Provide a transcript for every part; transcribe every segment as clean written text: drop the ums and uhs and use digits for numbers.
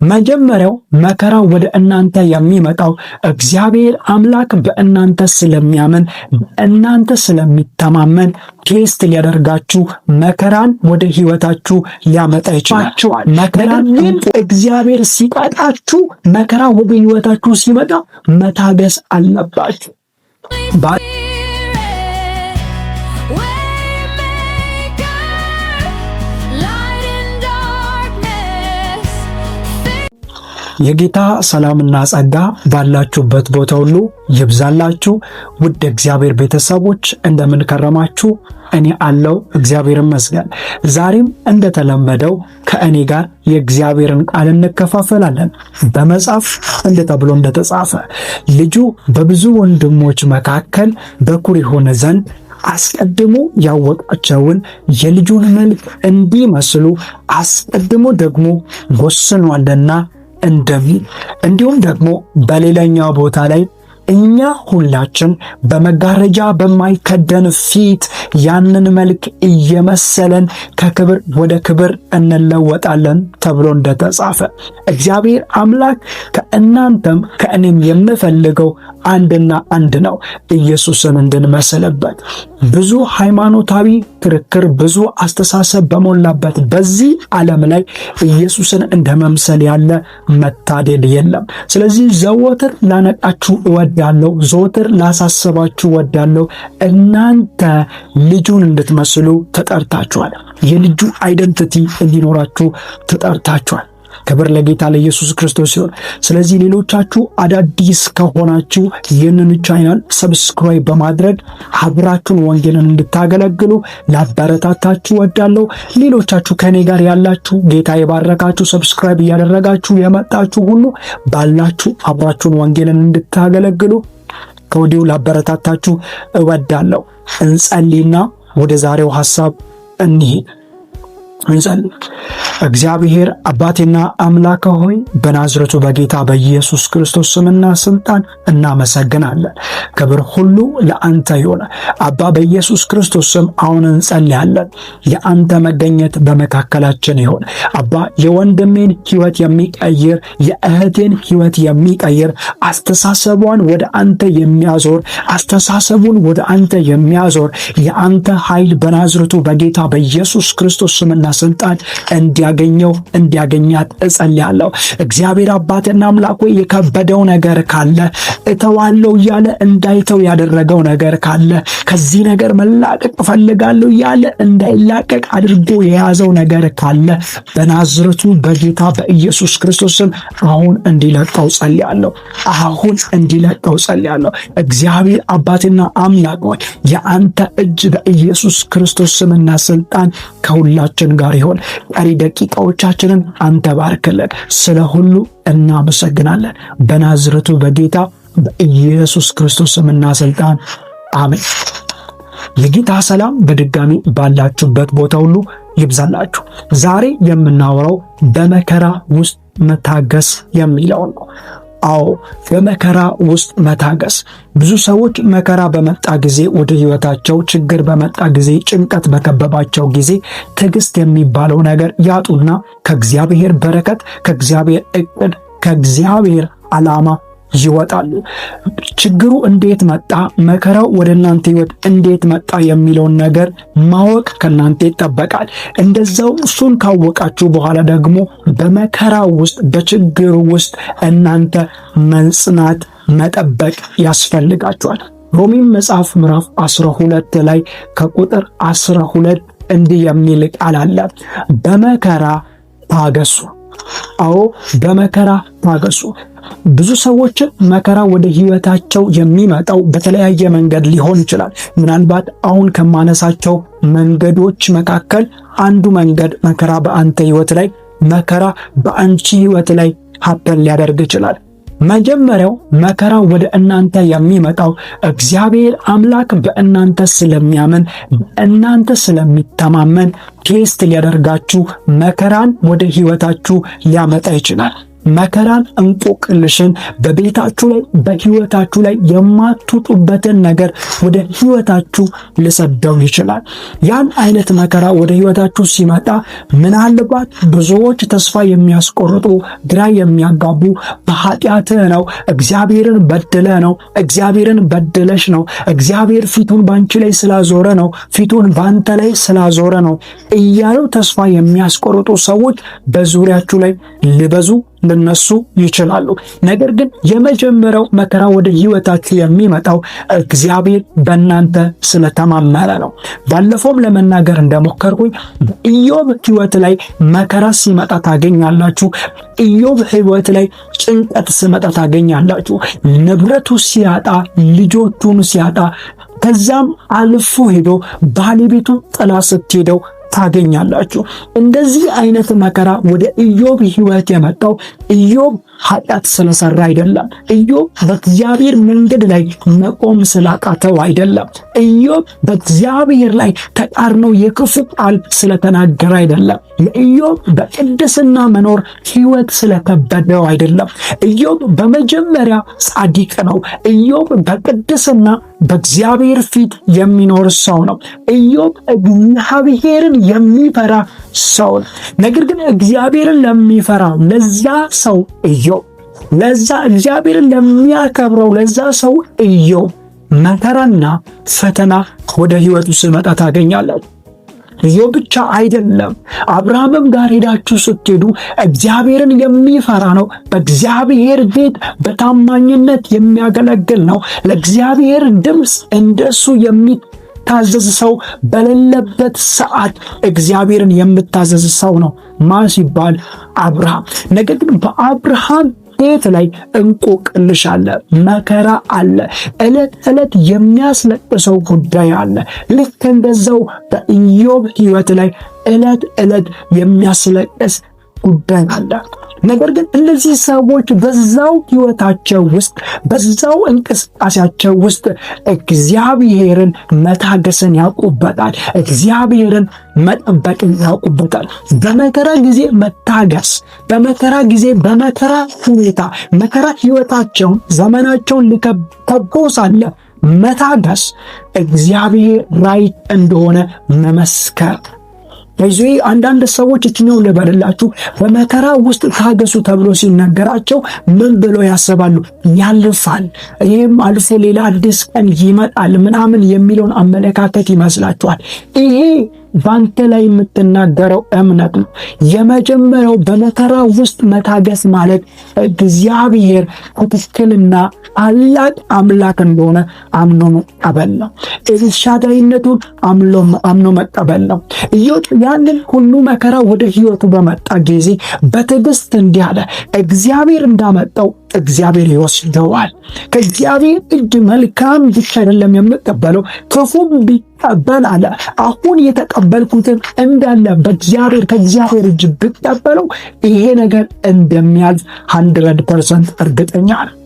መጀመሪያው መከራ ወደ እናንተ የሚመጣው እግዚአብሔር አምላክ በእናንተ ስለሚያምን በእናንተ ስለሚተማመን ቴስት ሊያደርጋችሁ መከራን ወደ ህይወታችሁ ሊያመጣ ይችላል። መከራን ግን እግዚአብሔር ሲቀጣችሁ መከራ ወደ ህይወታችሁ ሲመጣ መታገስ አለባችሁ። የጌታ ሰላምና ጸጋ ባላችሁበት ቦታ ሁሉ ይብዛላችሁ። ውድ እግዚአብሔር ቤተሰቦች እንደምን ከረማችሁ? እኔ አለው እግዚአብሔር ይመስገን። ዛሬም እንደተለመደው ከእኔ ጋር የእግዚአብሔርን ቃል እንከፋፈላለን። በመጽሐፍ ተብሎ እንደተጻፈ ልጁ በብዙ ወንድሞች መካከል በኩር የሆነ ዘንድ አስቀድሞ ያወቃቸውን የልጁን መልክ እንዲመስሉ አስቀድሞ ደግሞ ወስኗልና እንደሚል እንዲሁም ደግሞ በሌላኛው ቦታ ላይ እኛ ሁላችን በመጋረጃ በማይከደን ፊት ያንን መልክ እየመሰለን ከክብር ወደ ክብር እንለወጣለን ተብሎ እንደተጻፈ እግዚአብሔር አምላክ ከእናንተም ከእኔም የምፈልገው አንድና አንድ ነው፣ ኢየሱስን እንድንመስልበት። ብዙ ሃይማኖታዊ ክርክር፣ ብዙ አስተሳሰብ በሞላበት በዚህ ዓለም ላይ ኢየሱስን እንደመምሰል ያለ መታደል የለም። ስለዚህ ዘወትር ላነቃችሁ እወዳለሁ፣ ዘወትር ላሳስባችሁ እወዳለሁ። እናንተ ልጁን እንድትመስሉ ተጠርታችኋል። የልጁ አይደንቲቲ እንዲኖራችሁ ተጠርታችኋል። ክብር ለጌታ ለኢየሱስ ክርስቶስ ይሁን። ስለዚህ ሌሎቻችሁ አዳዲስ ከሆናችሁ ይህንን ቻናል ሰብስክራይብ በማድረግ አብራችሁን ወንጌልን እንድታገለግሉ ላበረታታችሁ ወዳለሁ። ሌሎቻችሁ ከኔ ጋር ያላችሁ ጌታ የባረካችሁ ሰብስክራይብ እያደረጋችሁ የመጣችሁ ሁሉ ባላችሁ አብራችሁን ወንጌልን እንድታገለግሉ ከወዲሁ ላበረታታችሁ እወዳለሁ። እንጸልይና ወደ ዛሬው ሐሳብ እንሂድ። እንጸልይ። እግዚአብሔር አባቴና አምላክ ሆይ በናዝሬቱ በጌታ በኢየሱስ ክርስቶስ ስምና ስልጣን እናመሰግናለን። ክብር ሁሉ ለአንተ ይሁን። አባ በኢየሱስ ክርስቶስ ስም አሁን እንጸልያለን። የአንተ መገኘት በመካከላችን ይሁን። አባ የወንድሜን ሕይወት የሚቀይር የእህቴን ሕይወት የሚቀይር አስተሳሰቧን ወደ አንተ የሚያዞር አስተሳሰቡን ወደ አንተ የሚያዞር የአንተ ኃይል በናዝሬቱ በጌታ በኢየሱስ ክርስቶስ ስምና ስልጣን እንዲያገኛት እጸልያለሁ። እግዚአብሔር አባትና አምላክ ሆይ የከበደው ነገር ካለ እተዋለሁ እያለ እንዳይተው ያደረገው ነገር ካለ ከዚህ ነገር መላቀቅ እፈልጋለሁ እያለ እንዳይላቀቅ አድርጎ የያዘው ነገር ካለ በናዝሬቱ በጌታ በኢየሱስ ክርስቶስ ስም አሁን እንዲለቀው ጸልያለሁ። አሁን እንዲለቀው ጸልያለሁ። እግዚአብሔር አባትና አምላክ ሆይ የአንተ እጅ በኢየሱስ ክርስቶስ ስምና ስልጣን ከሁላችን ጋር ይሁን። ቀሪ ደቂቃዎቻችንን አንተ ባርክልን። ስለ ሁሉ እናመሰግናለን። በናዝሬቱ በጌታ በኢየሱስ ክርስቶስ ስምና ስልጣን አሜን። የጌታ ሰላም በድጋሚ ባላችሁበት ቦታ ሁሉ ይብዛላችሁ። ዛሬ የምናወራው በመከራ ውስጥ መታገስ የሚለውን ነው። አዎ በመከራ ውስጥ መታገስ። ብዙ ሰዎች መከራ በመጣ ጊዜ ወደ ህይወታቸው ችግር በመጣ ጊዜ ጭንቀት በከበባቸው ጊዜ ትዕግስት የሚባለው ነገር ያጡና ከእግዚአብሔር በረከት፣ ከእግዚአብሔር እቅድ፣ ከእግዚአብሔር ዓላማ ይወጣሉ። ችግሩ እንዴት መጣ፣ መከራው ወደ እናንተ ህይወት እንዴት መጣ የሚለውን ነገር ማወቅ ከናንተ ይጠበቃል። እንደዛው እሱን ካወቃችሁ በኋላ ደግሞ በመከራ ውስጥ በችግሩ ውስጥ እናንተ መጽናት መጠበቅ ያስፈልጋችኋል። ሮሜ መጽሐፍ ምዕራፍ 12 ላይ ከቁጥር 12 እንዲህ የሚል ቃል አለ፣ በመከራ ታገሱ። አዎ በመከራ ታገሱ። ብዙ ሰዎች መከራ ወደ ህይወታቸው የሚመጣው በተለያየ መንገድ ሊሆን ይችላል። ምናልባት አሁን ከማነሳቸው መንገዶች መካከል አንዱ መንገድ መከራ በአንተ ህይወት ላይ መከራ በአንቺ ህይወት ላይ ሀፕን ሊያደርግ ይችላል። መጀመሪያው መከራ ወደ እናንተ የሚመጣው እግዚአብሔር አምላክ በእናንተ ስለሚያምን በእናንተ ስለሚተማመን ቴስት ሊያደርጋችሁ መከራን ወደ ህይወታችሁ ሊያመጣ ይችላል። መከራን፣ እንቆቅልሽን በቤታችሁ ላይ በህይወታችሁ ላይ የማትወጡበትን ነገር ወደ ህይወታችሁ ሊሰደው ይችላል። ያን አይነት መከራ ወደ ህይወታችሁ ሲመጣ ምናልባት ብዙዎች ተስፋ የሚያስቆርጡ ግራ የሚያጋቡ በኃጢአትህ ነው፣ እግዚአብሔርን በድለ ነው፣ እግዚአብሔርን በድለሽ ነው፣ እግዚአብሔር ፊቱን ባንቺ ላይ ስላዞረ ነው፣ ፊቱን ባንተ ላይ ስላዞረ ነው እያሉ ተስፋ የሚያስቆርጡ ሰዎች በዙሪያችሁ ላይ ሊበዙ ሊነሱ ይችላሉ። ነገር ግን የመጀመሪያው መከራ ወደ ህይወታችሁ የሚመጣው እግዚአብሔር በእናንተ ስለተማመነ ነው። ባለፈውም ለመናገር እንደሞከርኩኝ በኢዮብ ህይወት ላይ መከራ ሲመጣ ታገኛላችሁ። ኢዮብ ህይወት ላይ ጭንቀት ሲመጣ ታገኛላችሁ። ንብረቱ ሲያጣ፣ ልጆቹን ሲያጣ፣ ከዛም አልፎ ሄዶ ባለቤቱ ጥላ ስትሄደው ታገኛላችሁ። እንደዚህ አይነት መከራ ወደ ኢዮብ ህይወት የመጣው ኢዮብ ኃጢአት ስለሰራ አይደለም። ኢዮብ በእግዚአብሔር መንገድ ላይ መቆም ስላቃተው አይደለም። ኢዮብ በእግዚአብሔር ላይ ተቃርኖ የክፉ ቃል ስለተናገረ አይደለም። የኢዮብ በቅድስና መኖር ህይወት ስለከበደው አይደለም። ኢዮብ በመጀመሪያ ጻድቅ ነው። ኢዮብ በቅድስና በእግዚአብሔር ፊት የሚኖር ሰው ነው። ኢዮብ እግዚአብሔርን የሚፈራ ሰው ነው። ነገር ግን እግዚአብሔርን ለሚፈራው ለዛ ሰው ኢዮብ፣ ለዛ እግዚአብሔርን ለሚያከብረው ለዛ ሰው ኢዮብ መከራና ፈተና ወደ ህይወቱ ሲመጣ ታገኛላችሁ። ኢዮብ ብቻ አይደለም። አብርሃምም ጋር ሄዳችሁ ስትሄዱ እግዚአብሔርን የሚፈራ ነው። በእግዚአብሔር ቤት በታማኝነት የሚያገለግል ነው። ለእግዚአብሔር ድምፅ እንደሱ የሚታዘዝ ሰው በሌለበት ሰዓት እግዚአብሔርን የምታዘዝ ሰው ነው። ማን ሲባል አብርሃም። ነገር ግን በአብርሃም ቤት ላይ እንቆቅልሽ አለ፣ መከራ አለ፣ ዕለት ዕለት የሚያስለቅሰው ጉዳይ አለ። ልክ እንደዛው በኢዮብ ህይወት ላይ ዕለት ዕለት የሚያስለቅስ ጉዳይ አለ። ነገር ግን እነዚህ ሰዎች በዛው ህይወታቸው ውስጥ በዛው እንቅስቃሴያቸው ውስጥ እግዚአብሔርን መታገስን ያውቁበታል። እግዚአብሔርን መጠበቅን ያውቁበታል። በመከራ ጊዜ መታገስ፣ በመከራ ጊዜ በመከራ ሁኔታ መከራ ህይወታቸውን ዘመናቸውን ሊከበው ሳለ መታገስ እግዚአብሔር ራይት እንደሆነ መመስከር። በዚህ አንዳንድ ሰዎች እትኛው ልበልላችሁ፣ በመከራ ውስጥ ታገሱ ተብሎ ሲነገራቸው ምን ብሎ ያስባሉ? ያልፋል፣ ይህም አልፎ ሌላ አዲስ ቀን ይመጣል ምናምን የሚለውን አመለካከት ይመስላችኋል። ይሄ ባንተ ላይ የምትናገረው እምነት ነው። የመጀመሪያው በመከራ ውስጥ መታገስ ማለት እግዚአብሔር ትክክልና ታላቅ አምላክ እንደሆነ አምኖ መቀበል ነው። ኤልሻዳይነቱን አምኖ መቀበል ነው። ኢዮብ ያንን ሁሉ መከራ ወደ ህይወቱ በመጣ ጊዜ በትዕግስት እንዲህ አለ፣ እግዚአብሔር እንዳመጣው እግዚአብሔር ይወስደዋል። ከእግዚአብሔር እጅ መልካም ብቻ አይደለም የምቀበለው ክፉም ቢቀበል አለ። አሁን የተቀበልኩትን እንዳለ ከእግዚአብሔር እጅ ብቀበለው ይሄ ነገር እንደሚያልፍ 100% እርግጠኛ ነው።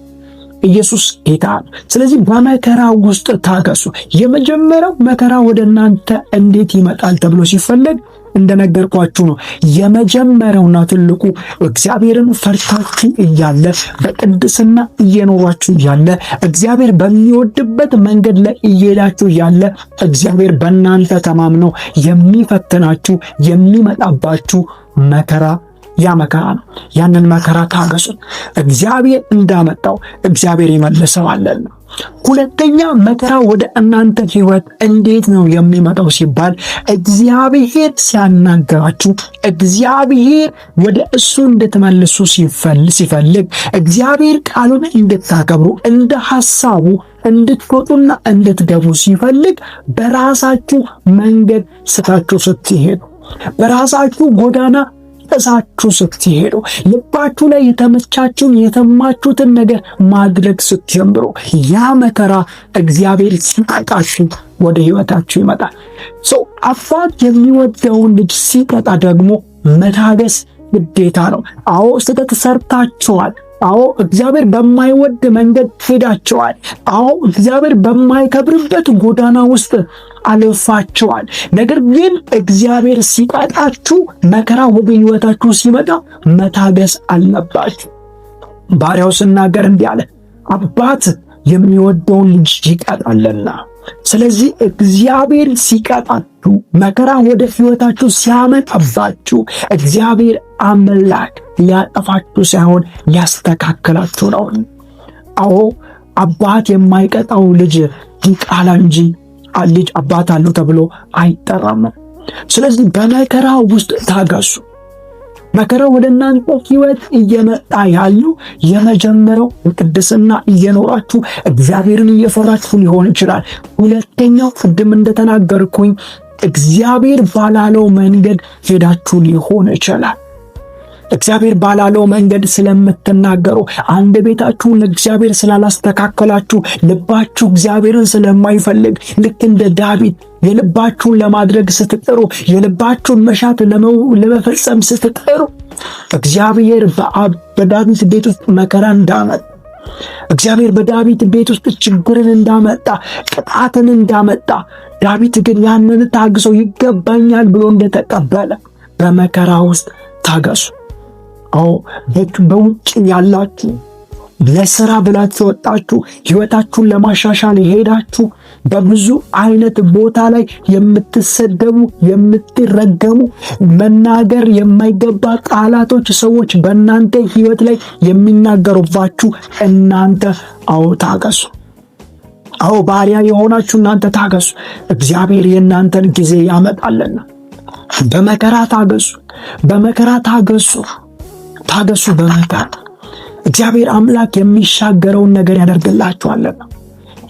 ኢየሱስ ጌታ ነው። ስለዚህ በመከራ ውስጥ ታገሱ። የመጀመሪያው መከራ ወደ እናንተ እንዴት ይመጣል ተብሎ ሲፈለግ እንደነገርኳችሁ ነው። የመጀመሪያውና ትልቁ እግዚአብሔርን ፈርታችሁ እያለ በቅድስና እየኖራችሁ እያለ እግዚአብሔር በሚወድበት መንገድ ላይ እየሄዳችሁ እያለ እግዚአብሔር በእናንተ ተማምኖ የሚፈትናችሁ የሚመጣባችሁ መከራ ያ መከራ ነው። ያንን መከራ ታገሱት። እግዚአብሔር እንዳመጣው እግዚአብሔር ይመልሰዋል። ሁለተኛ መከራ ወደ እናንተ ህይወት እንዴት ነው የሚመጣው ሲባል እግዚአብሔር ሲያናገራችሁ፣ እግዚአብሔር ወደ እሱ እንድትመልሱ ሲፈልግ፣ እግዚአብሔር ቃሉን እንድታከብሩ እንደ ሐሳቡ እንድትወጡና እንድትገቡ ሲፈልግ በራሳችሁ መንገድ ስታችሁ ስትሄዱ፣ በራሳችሁ ጎዳና ጥሳችሁ ስትሄዱ፣ ልባችሁ ላይ የተማችሁትን ነገር ማድረግ ስትጀምሩ ያ መከራ እግዚአብሔር ሲቀጣችሁ ወደ ህይወታችሁ ይመጣል። አባት የሚወደውን ልጅ ሲቀጣ ደግሞ መታገስ ግዴታ ነው። አዎ ስህተት ሰርታችኋል። አዎ እግዚአብሔር በማይወድ መንገድ ሄዳችኋል። አዎ እግዚአብሔር በማይከብርበት ጎዳና ውስጥ አልፋችኋል። ነገር ግን እግዚአብሔር ሲቀጣችሁ፣ መከራ ወደ ሕይወታችሁ ሲመጣ መታገስ አለባችሁ። ባሪያው ሲናገር እንዲህ አለ፣ አባት የሚወደውን ልጅ ይቀጣልና። ስለዚህ እግዚአብሔር ሲቀጣችሁ፣ መከራ ወደ ሕይወታችሁ ሲያመጣባችሁ፣ እግዚአብሔር አምላክ ሊያጠፋችሁ ሳይሆን ሊያስተካክላችሁ ነው። አዎ አባት የማይቀጣው ልጅ ዲቃላ እንጂ ልጅ አባት አለው ተብሎ አይጠራም። ስለዚህ በመከራ ውስጥ ታገሱ። መከራው ወደ እናንተ ሕይወት እየመጣ ያለው የመጀመሪያው ቅድስና እየኖራችሁ እግዚአብሔርን እየፈራችሁ ሊሆን ይችላል። ሁለተኛው ቅድም እንደተናገርኩኝ እግዚአብሔር ባላለው መንገድ ሄዳችሁ ሊሆን ይችላል። እግዚአብሔር ባላለው መንገድ ስለምትናገሩ፣ አንድ ቤታችሁን ለእግዚአብሔር ስላላስተካከላችሁ፣ ልባችሁ እግዚአብሔርን ስለማይፈልግ፣ ልክ እንደ ዳዊት የልባችሁን ለማድረግ ስትጥሩ፣ የልባችሁን መሻት ለመፈጸም ስትጥሩ፣ እግዚአብሔር በዳዊት ቤት ውስጥ መከራ እንዳመጣ፣ እግዚአብሔር በዳዊት ቤት ውስጥ ችግርን እንዳመጣ፣ ቅጣትን እንዳመጣ፣ ዳዊት ግን ያንን ታግሶ ይገባኛል ብሎ እንደተቀበለ በመከራ ውስጥ ታገሱ። አዎ በውጭ ያላችሁ ለሥራ ብላችሁ ወጣችሁ ሕይወታችሁን ለማሻሻል ሄዳችሁ በብዙ አይነት ቦታ ላይ የምትሰደቡ፣ የምትረገሙ፣ መናገር የማይገባ ቃላቶች ሰዎች በእናንተ ሕይወት ላይ የሚናገሩባችሁ እናንተ አዎ ታገሱ። አዎ ባሪያ የሆናችሁ እናንተ ታገሱ። እግዚአብሔር የእናንተን ጊዜ ያመጣልና በመከራ ታገሱ። በመከራ ታገሱ። ታገሱ በመከራ እግዚአብሔር አምላክ የሚሻገረውን ነገር ያደርግላችኋልና።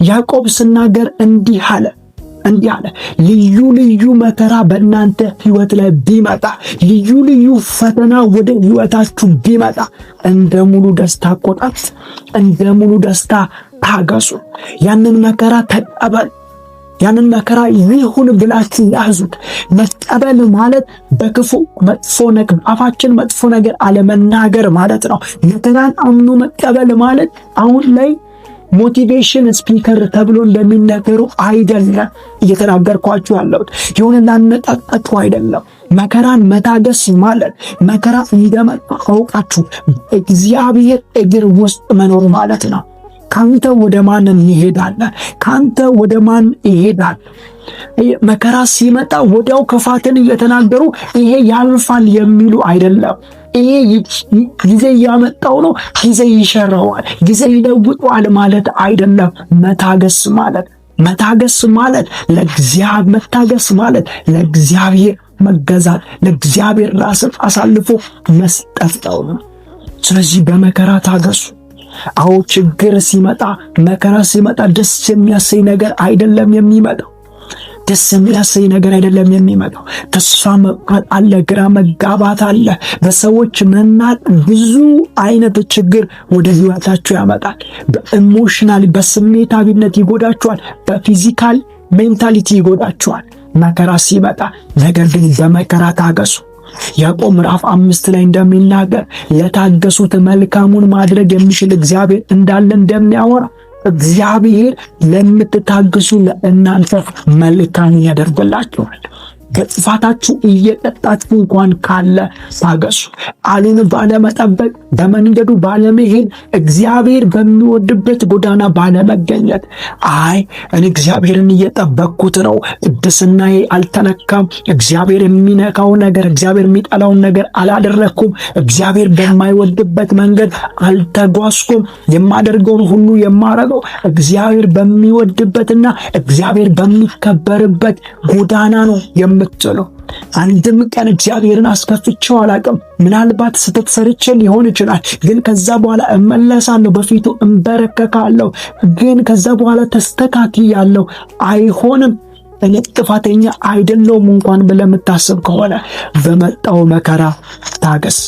ያዕቆብ ሲናገር እንዲህ አለ፣ ልዩ ልዩ መከራ በእናንተ ሕይወት ላይ ቢመጣ፣ ልዩ ልዩ ፈተና ወደ ሕይወታችሁ ቢመጣ እንደ ሙሉ ደስታ ቆጠሩት፣ እንደ ሙሉ ደስታ ታገሱ። ያንን መከራ ተቀበል። ያንን መከራ ይሁን ብላችሁ ያዙት። መቀበል ማለት በክፉ መጥፎ ነገር አፋችን መጥፎ ነገር አለመናገር ማለት ነው። መከራን አምኖ መቀበል ማለት አሁን ላይ ሞቲቬሽን ስፒከር ተብሎ እንደሚነገሩ አይደለም እየተናገርኳችሁ ያለሁት። የሆነ ላነጣጣችሁ አይደለም። መከራን መታገስ ማለት መከራ እንደመጣ አውቃችሁ እግዚአብሔር እግር ውስጥ መኖር ማለት ነው። ካንተ ወደ ማን ይሄዳል? ካንተ ወደ ማን ይሄዳል? መከራ ሲመጣ ወዲያው ክፋትን እየተናገሩ ይሄ ያልፋል የሚሉ አይደለም። ይሄ ጊዜ ያመጣው ነው፣ ጊዜ ይሸረዋል፣ ጊዜ ይለውጠዋል ማለት አይደለም። መታገስ ማለት ለእግዚአብሔር መገዛት፣ ለእግዚአብሔር ራስን አሳልፎ መስጠት ነው። ስለዚህ በመከራ ታገሱ። አዎ ችግር ሲመጣ፣ መከራ ሲመጣ ደስ የሚያሰኝ ነገር አይደለም የሚመጣው። ተስፋ መቁረጥ አለ፣ ግራ መጋባት አለ፣ በሰዎች መናቅ፣ ብዙ አይነት ችግር ወደ ሕይወታችሁ ያመጣል። በኢሞሽናል በስሜታዊነት ይጎዳችኋል፣ በፊዚካል ሜንታሊቲ ይጎዳችኋል መከራ ሲመጣ። ነገር ግን በመከራ ታገሱ። ያዕቆብ ምዕራፍ 5 ላይ እንደሚናገር ለታገሱት መልካሙን ማድረግ የሚችል እግዚአብሔር እንዳለ እንደሚያወራ እግዚአብሔር ለምትታገሱ ለእናንተ መልካም ያደርግላችኋል። ከጥፋታችሁ እየቀጣችሁ እንኳን ካለ ታገሱ። ቃሉን ባለመጠበቅ፣ በመንገዱ ባለመሄድ፣ እግዚአብሔር በሚወድበት ጎዳና ባለመገኘት፣ እኔ እግዚአብሔርን እየጠበቅኩት ነው፣ ቅድስናዬ አልተነካም፣ እግዚአብሔር የሚነካው ነገር፣ እግዚአብሔር የሚጠላውን ነገር አላደረኩም፣ እግዚአብሔር በማይወድበት መንገድ አልተጓዝኩም፣ የማደርገውን ሁሉ የማረገው እግዚአብሔር በሚወድበትና እግዚአብሔር በሚከበርበት ጎዳና ነው የምትሉ አንድም ቀን እግዚአብሔርን አስከፍቼው አላቅም። ምናልባት ስህተት ሰርቼ ሊሆን ይችላል፣ ግን ከዛ በኋላ እመለሳለሁ፣ በፊቱ እንበረከካለሁ፣ ግን ከዛ በኋላ ተስተካክያለሁ፣ አይሆንም፣ እኔ ጥፋተኛ አይደለሁም እንኳን ብለህ የምታስብ ከሆነ በመጣው መከራ ታገስ።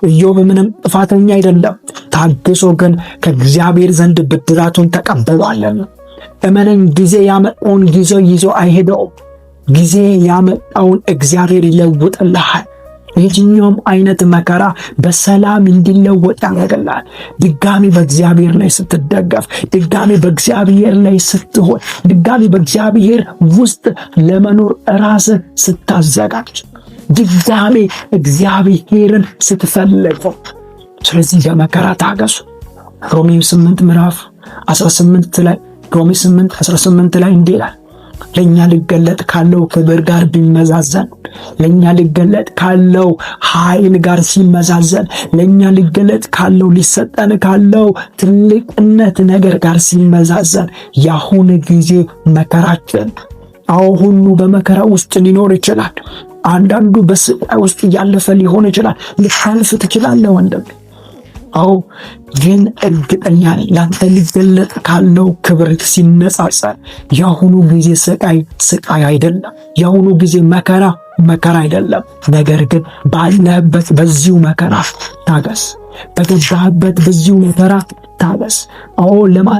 ኢዮብ ምንም ጥፋተኛ አይደለም፣ ታግሶ ግን ከእግዚአብሔር ዘንድ ብድራቱን ተቀብሏልና። እመነኝ፣ ጊዜ ያመጣውን ጊዜ ይዞ አይሄደውም። ጊዜ ያመጣውን እግዚአብሔር ይለውጥልሃል። የትኛውም አይነት መከራ በሰላም እንዲለወጥ ያደርግልሃል። ድጋሚ በእግዚአብሔር ላይ ስትደገፍ፣ ድጋሚ በእግዚአብሔር ላይ ስትሆን፣ ድጋሚ በእግዚአብሔር ውስጥ ለመኖር ራስህ ስታዘጋጅ፣ ድጋሚ እግዚአብሔርን ስትፈልገው። ስለዚህ በመከራ ታገሱ። ሮሜ 8 ምዕራፍ 18 ላይ ሮሜ 8:18 ላይ እንዲህ ይላል፣ ለእኛ ሊገለጥ ካለው ክብር ጋር ቢመዛዘን፣ ለእኛ ሊገለጥ ካለው ኃይል ጋር ሲመዛዘን፣ ለእኛ ሊገለጥ ካለው ሊሰጠን ካለው ትልቅነት ነገር ጋር ሲመዛዘን የአሁን ጊዜ መከራችን ሁሉ በመከራ ውስጥ ሊኖር ይችላል። አንዳንዱ በስቃይ ውስጥ እያለፈ ሊሆን ይችላል። ልታልፍ ትችላለህ ወንድም። ግን እርግጠኛ ነኝ ላንተ ሊገለጥ ካለው ክብር ሲነጻጸር የአሁኑ ጊዜ ስቃይ አይደለም። የአሁኑ ጊዜ መከራ አይደለም። ነገር ግን ባለህበት በዚሁ መከራ ታገስ። በገባህበት በዚሁ መከራ ታገስ።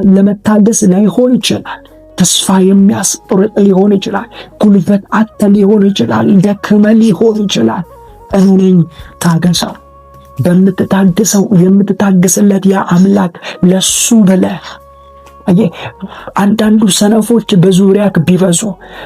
ለመታገስ ላይሆን ይችላል። ተስፋ የሚያስቆርጥ ሊሆን ይችላል። ጉልበት አጥተ ሊሆን ይችላል። ደክመ ሊሆን ይችላል። እኔን ታገሰው። በምትታገሰው የምትታገስለት ያ አምላክ ለሱ ብለህ አንዳንዱ ሰነፎች በዙሪያክ ቢበዙ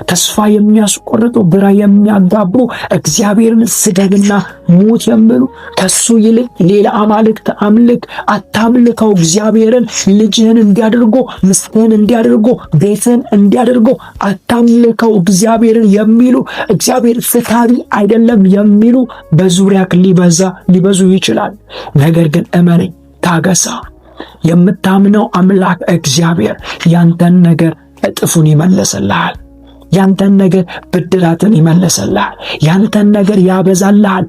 ተስፋ የሚያስቆርጡ ግራ የሚያጋቡ እግዚአብሔርን ስደብና ሙት የሚሉ ከሱ ይልቅ ሌላ አማልክት አምልክ አታምልከው፣ እግዚአብሔርን ልጅህን እንዲያደርጎ ምስትህን እንዲያደርጎ ቤትህን እንዲያደርጎ አታምልከው እግዚአብሔርን የሚሉ እግዚአብሔር ፍትሃዊ አይደለም የሚሉ በዙሪያክ ሊበዙ ይችላል። ነገር ግን እመነኝ፣ ታገሳ። የምታምነው አምላክ እግዚአብሔር ያንተን ነገር እጥፉን ይመልስልሃል። ያንተን ነገር ብድራትን ይመልስልሃል። ያንተን ነገር ያበዛልሃል።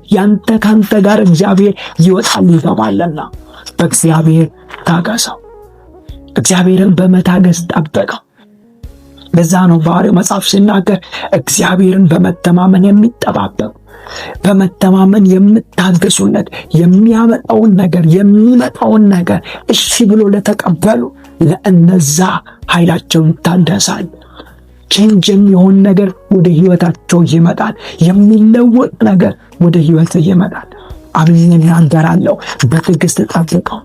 ካንተ ጋር እግዚአብሔር ይወጣል ይገባልና በእግዚአብሔር ታገሰው። እግዚአብሔርን በመታገስ ጠብቀው። ለዛ ነው በሐዋርያው መጽሐፍ ሲናገር እግዚአብሔርን በመተማመን የሚጠባበቁ በመተማመን የምታገሱለት የሚመጣውን ነገር እሺ ብሎ ለተቀበሉ ለእነዛ ኃይላቸው ይታደሳል። ቼንጅ የሚሆን ነገር ወደ ህይወታቸው ይመጣል። የሚለወጥ ነገር ወደ ህይወት ይመጣል። አሜን እናገራለሁ። በትዕግስት ጠብቀው።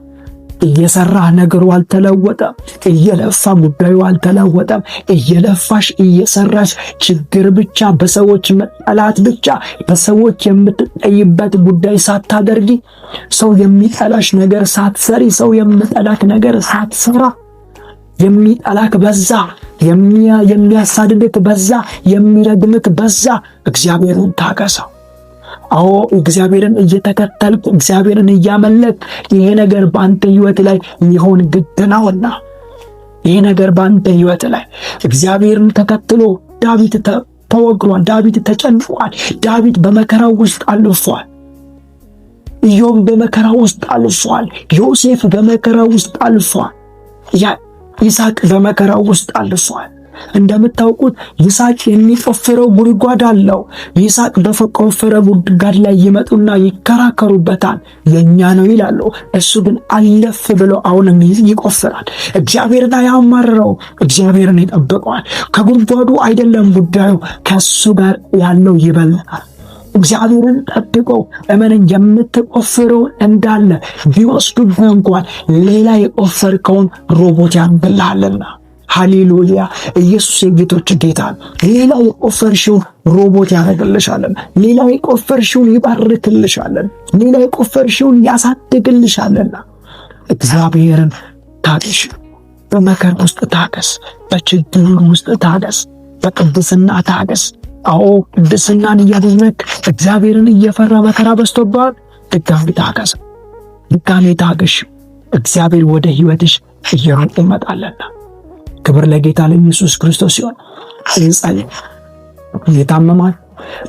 እየሰራህ ነገሩ አልተለወጠም። እየለፋ ጉዳዩ አልተለወጠም። እየለፋሽ እየሰራሽ ችግር ብቻ፣ በሰዎች መጠላት ብቻ፣ በሰዎች የምትጠይበት ጉዳይ ሳታደርጊ፣ ሰው የሚጠላሽ ነገር ሳትሰሪ፣ ሰው የሚጠላክ ነገር ሳትሰራ፣ የሚጠላክ በዛ፣ የሚያሳድድክ በዛ፣ የሚረግምክ በዛ። እግዚአብሔርን ታገሰው። እግዚአብሔርን እየተከተልክ እግዚአብሔርን እያመለክ ይሄ ነገር በአንተ ህይወት ላይ ሊሆን ግድ ነውና፣ ይሄ ነገር በአንተ ህይወት ላይ እግዚአብሔርን ተከትሎ ዳዊት ተወግሯል። ዳዊት ተጨንቋል። ዳዊት በመከራው ውስጥ አልፏል። ኢዮብ በመከራው ውስጥ አልፏል። ዮሴፍ በመከራው ውስጥ አልፏል። ይስሐቅ በመከራው ውስጥ አልፏል። እንደምታውቁት ይስሐቅ የሚቆፍረው ጉድጓድ አለው። ይስሐቅ በቆፈረ ጉድጓድ ላይ ይመጡና ይከራከሩበታል። የኛ ነው ይላሉ። እሱ ግን አለፍ ብሎ አሁንም ይቆፍራል። እግዚአብሔርን አያማርረው፣ እግዚአብሔርን ይጠብቀዋል። ከጉድጓዱ አይደለም ጉዳዩ፣ ከሱ ጋር ያለው ይበልጣል። እግዚአብሔርን ጠብቀው። እመነኝ፣ የምትቆፍረው እንዳለ ቢወስዱብህ እንኳን ሌላ የቆፈርከውን ሮቦት ያንብልሃልና። ሃሌሉያ! ኢየሱስ የጌቶች ጌታ ነው። ሌላ የቆፈርሽውን ሮቦት ያደርግልሻለን። ሌላ የቆፈርሽውን ይባርክልሻለን። ሌላ የቆፈርሽውን ያሳድግልሻልና እግዚአብሔርን ታገሽ። በመከራ ውስጥ ታገስ። በችግር ውስጥ ታገስ። በቅድስና ታገስ። ቅድስናን እያደረግ እግዚአብሔርን እየፈራ መከራ በዝቶብሃል፣ ድጋሚ ታገስ። ድጋሚ ታገሽ። እግዚአብሔር ወደ ህይወትሽ እየሮጠ ይመጣልና። ክብር ለጌታ ለኢየሱስ ክርስቶስ ሲሆን እንጸልይ። የታመማችሁ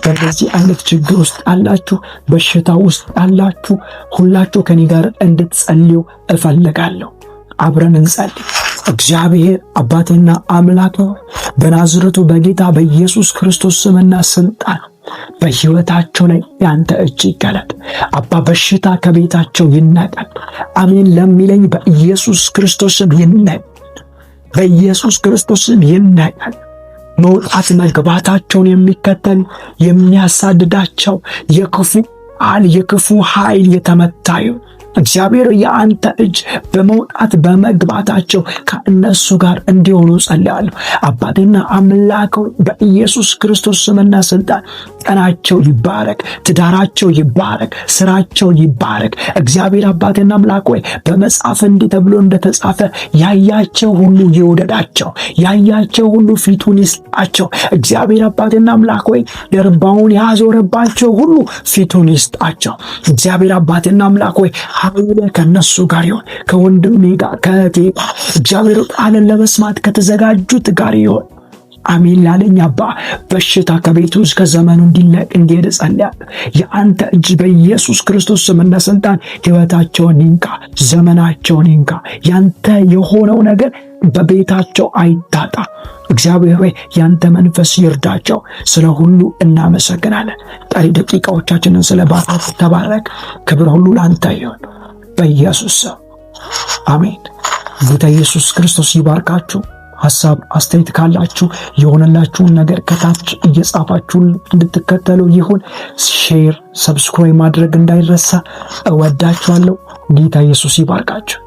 በዚህ አይነት ችግር ውስጥ አላችሁ፣ በሽታ ውስጥ አላችሁ፣ ሁላችሁ ከኔ ጋር እንድትጸልዩ እፈልጋለሁ። አብረን እንጸልይ። እግዚአብሔር አባትና አምላክ በናዝሬቱ በጌታ በኢየሱስ ክርስቶስ ስምና ስልጣን በህይወታቸው ላይ ያንተ እጅ ይገለጥ። አባ በሽታ ከቤታቸው ይነቀል። አሜን ለሚለኝ በኢየሱስ ክርስቶስ ስም ይነቀል። በኢየሱስ ክርስቶስ ስም ይነቀል። መውጣት መግባታቸውን የሚከተል የሚያሳድዳቸው የክፉ በዓል የክፉ ኃይል የተመታ ይሁን። እግዚአብሔር የአንተ እጅ በመውጣት በመግባታቸው ከእነሱ ጋር እንዲሆኑ ጸልያለሁ። አባቴና አምላክ በኢየሱስ ክርስቶስ ስምና ስልጣን ቀናቸው ይባረክ፣ ትዳራቸው ይባረክ፣ ስራቸው ይባረክ። እግዚአብሔር አባቴና አምላክ ሆይ በመጽሐፍ እንዲህ ተብሎ እንደተጻፈ ያያቸው ሁሉ ይውደዳቸው፣ ያያቸው ሁሉ ፊቱን ይስጣቸው። እግዚአብሔር አባቴና አምላክ ሆይ ጀርባውን ያዞረባቸው ሁሉ ፊቱን ይስጣቸው። እግዚአብሔር አባቴና አምላክ ሆይ ኃይል ከነሱ ጋር ይሁን፣ ከወንድሜ ጋር ከእህቴ ጋር እግዚአብሔር ቃልን ለመስማት ከተዘጋጁት ጋር ይሁን። አሜን ላለኝ አባ በሽታ ከቤቱ እስከ ዘመኑ እንዲሄድ ጸልያለሁ። የአንተ እጅ በኢየሱስ ክርስቶስ ስምና ስልጣን ሕይወታቸውን ይንካ፣ ዘመናቸውን ይንካ። ያንተ የሆነው ነገር በቤታቸው አይታጣ። እግዚአብሔር ሆይ ያንተ መንፈስ ይርዳቸው። ስለ ሁሉ እናመሰግናለን። ቀሪ ደቂቃዎቻችንን ስለ ባርክ ተባረክ። ክብር ሁሉ ላንተ ይሁን በኢየሱስ ስም አሜን። ጌታ ኢየሱስ ክርስቶስ ይባርካችሁ። ሐሳብ አስተያየት ካላችሁ የሆነላችሁን ነገር ከታች እየጻፋችሁ እንድትከተሉ ይሁን። ሼር፣ ሰብስክራይብ ማድረግ እንዳይረሳ። እወዳችኋለሁ። ጌታ ኢየሱስ ይባርካችሁ።